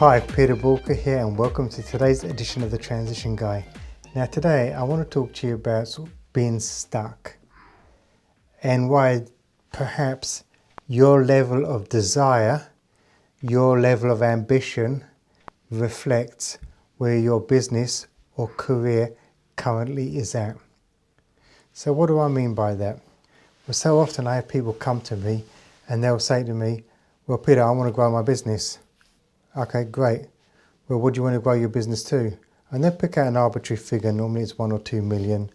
Hi, Peter Boolkah here and welcome to today's edition of the Transition Guy. Now today I want to talk to you about sort of being stuck and why perhaps your level of desire, your level of ambition reflects where your business or career currently is at. So what do I mean by that? Well, so often I have people come to me and they'll say to me, well, Peter, I want to grow my business. Okay, great. Well, what do you want to grow your business to? And they'll pick out an arbitrary figure, normally it's 1 or 2 million.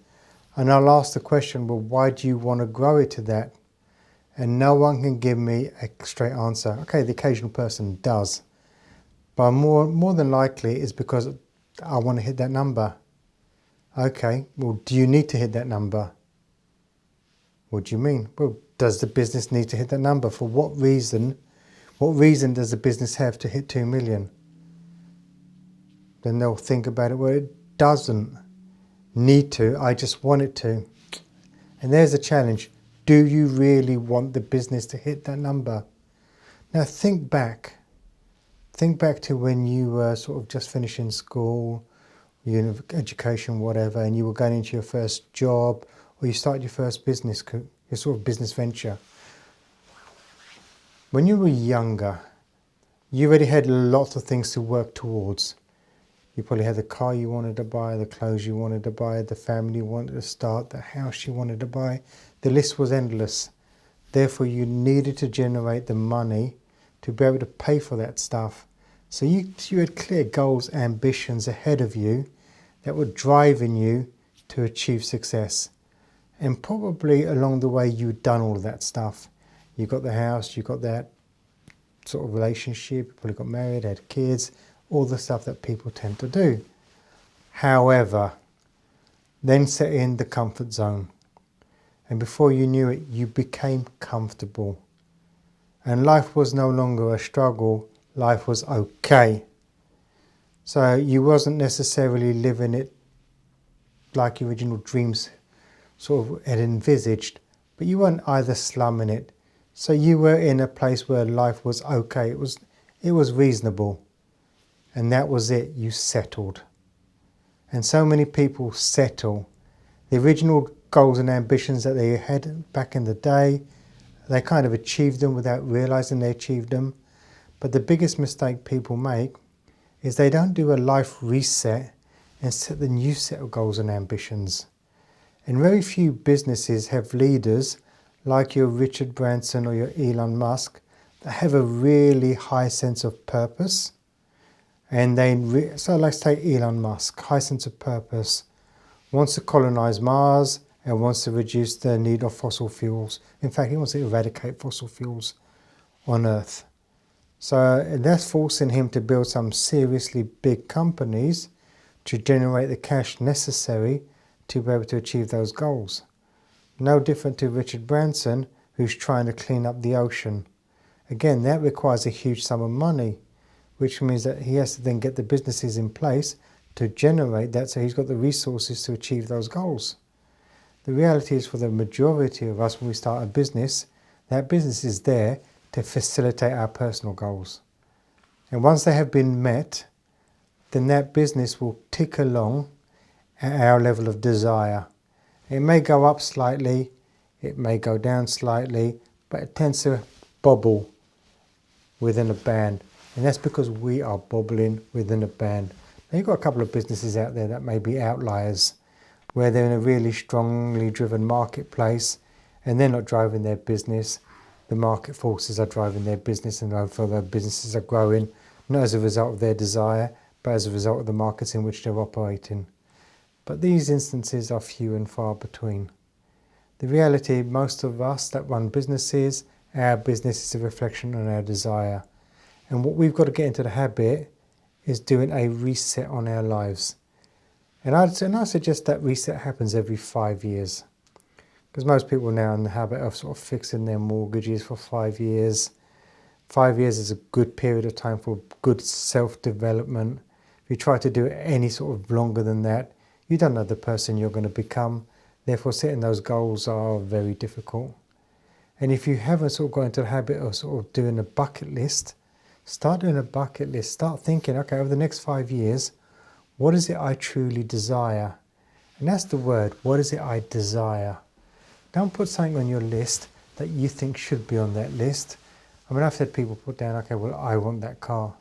And I'll ask the question, well, why do you want to grow it to that? And no one can give me a straight answer. Okay, the occasional person does. But more than likely it's because I want to hit that number. Okay, well, do you need to hit that number? What do you mean? Well, does the business need to hit that number? For what reason? What reason does the business have to hit 2 million? Then they'll think about it. Well, it doesn't need to. I just want it to. And there's a challenge. Do you really want the business to hit that number? Now think back. Think back to when you were sort of just finishing school, education, whatever, and you were going into your first job or you started your first business, your sort of business venture. When you were younger, you already had lots of things to work towards. You probably had the car you wanted to buy, the clothes you wanted to buy, the family you wanted to start, the house you wanted to buy. The list was endless. Therefore, you needed to generate the money to be able to pay for that stuff. So you had clear goals, ambitions ahead of you that were driving you to achieve success. And probably along the way, you'd done all of that stuff. You got the house, you got that sort of relationship, you probably got married, had kids, all the stuff that people tend to do. However, then set in the comfort zone. And before you knew it, you became comfortable. And life was no longer a struggle, life was okay. So you wasn't necessarily living it like your original dreams sort of had envisaged, but you weren't either slumming it. So you were in a place where life was okay, it was reasonable. And that was it, you settled. And so many people settle. The original goals and ambitions that they had back in the day, they kind of achieved them without realizing they achieved them. But the biggest mistake people make is they don't do a life reset and set the new set of goals and ambitions. And very few businesses have leaders like your Richard Branson or your Elon Musk that have a really high sense of purpose. And so let's take Elon Musk, high sense of purpose, wants to colonize Mars and wants to reduce the need of fossil fuels. In fact, he wants to eradicate fossil fuels on Earth. So that's forcing him to build some seriously big companies to generate the cash necessary to be able to achieve those goals. No different to Richard Branson, who's trying to clean up the ocean. Again, that requires a huge sum of money, which means that he has to then get the businesses in place to generate that, so he's got the resources to achieve those goals. The reality is, for the majority of us, when we start a business, that business is there to facilitate our personal goals. And once they have been met, then that business will tick along at our level of desire. It may go up slightly, it may go down slightly, but it tends to bobble within a band. And that's because we are bobbling within a band. Now, you've got a couple of businesses out there that may be outliers, where they're in a really strongly driven marketplace and they're not driving their business. The market forces are driving their business, and therefore their businesses are growing, not as a result of their desire, but as a result of the markets in which they're operating. But these instances are few and far between. The reality, most of us that run businesses, our business is a reflection on our desire. And what we've got to get into the habit is doing a reset on our lives. And I suggest that reset happens every 5 years. Because most people are now in the habit of sort of fixing their mortgages for 5 years. 5 years is a good period of time for good self-development. If you try to do it any sort of longer than that, you don't know the person you're going to become. Therefore, setting those goals are very difficult. And if you haven't sort of got into the habit of sort of doing a bucket list, Start doing a bucket list. Start thinking, okay, over the next 5 years, what is it I truly desire? And that's the word, what is it I desire? Don't put something on your list that you think should be on that list. I mean, I've had people put down, okay, well, I want that car.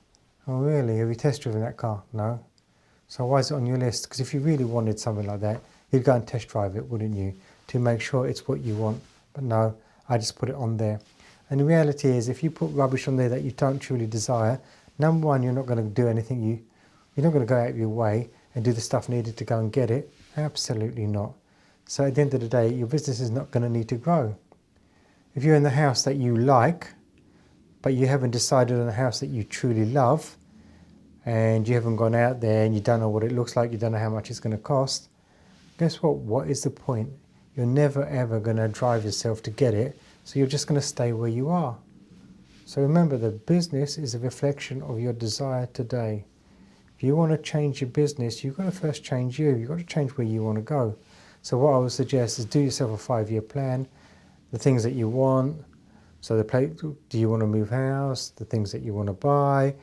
Oh, really? Have you test driven that car? No. So why is it on your list? Because if you really wanted something like that, you'd go and test drive it, wouldn't you? To make sure it's what you want. But no, I just put it on there. And the reality is, if you put rubbish on there that you don't truly desire, number one, you're not going to do anything. You're not going to go out of your way and do the stuff needed to go and get it. Absolutely not. So at the end of the day, your business is not going to need to grow. If you're in the house that you like, but you haven't decided on a house that you truly love, and you haven't gone out there and you don't know what it looks like, you don't know how much it's going to cost, guess what? What is the point? You're never ever going to drive yourself to get it, so you're just going to stay where you are. So remember, the business is a reflection of your desire today. If you want to change your business, you've got to first change you. You've got to change where you want to go. So what I would suggest is do yourself a 5-year plan, the things that you want. So do you want to move house, the things that you want to buy,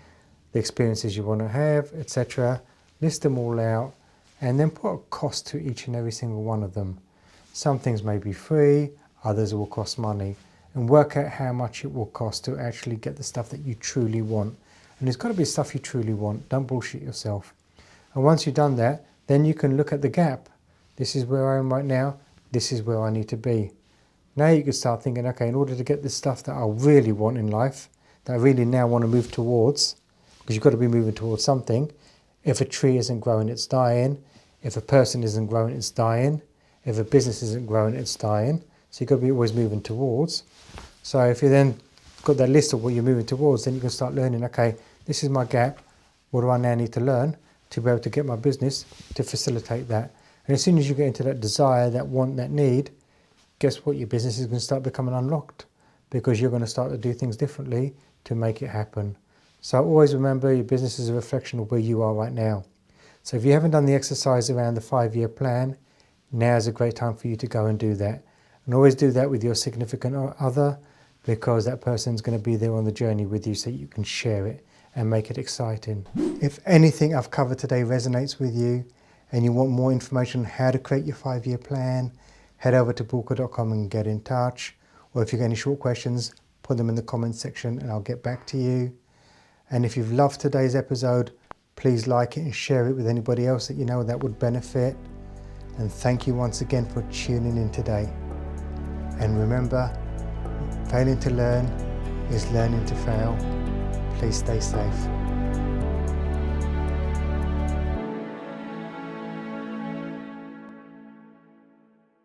the experiences you want to have, etc. List them all out and then put a cost to each and every single one of them. Some things may be free, others will cost money, and work out how much it will cost to actually get the stuff that you truly want. And it's got to be stuff you truly want. Don't bullshit yourself. And once you've done that, then you can look at the gap. This is where I am right now. This is where I need to be. Now you can start thinking, okay, in order to get the stuff that I really want in life, that I really now want to move towards, because you've got to be moving towards something. If a tree isn't growing, it's dying. If a person isn't growing, it's dying. If a business isn't growing, it's dying. So you've got to be always moving towards. So if you then got that list of what you're moving towards, then you can start learning, okay, this is my gap. What do I now need to learn to be able to get my business to facilitate that? And as soon as you get into that desire, that want, that need, guess what? Your business is going to start becoming unlocked, because you're going to start to do things differently to make it happen. So always remember, your business is a reflection of where you are right now. So if you haven't done the exercise around the 5-year plan, now is a great time for you to go and do that. And always do that with your significant other, because that person's going to be there on the journey with you, so you can share it and make it exciting. If anything I've covered today resonates with you and you want more information on how to create your 5-year plan, head over to Boolkah.com and get in touch. Or if you've got any short questions, put them in the comments section and I'll get back to you. And if you've loved today's episode, please like it and share it with anybody else that you know that would benefit. And thank you once again for tuning in today. And remember, failing to learn is learning to fail. Please stay safe.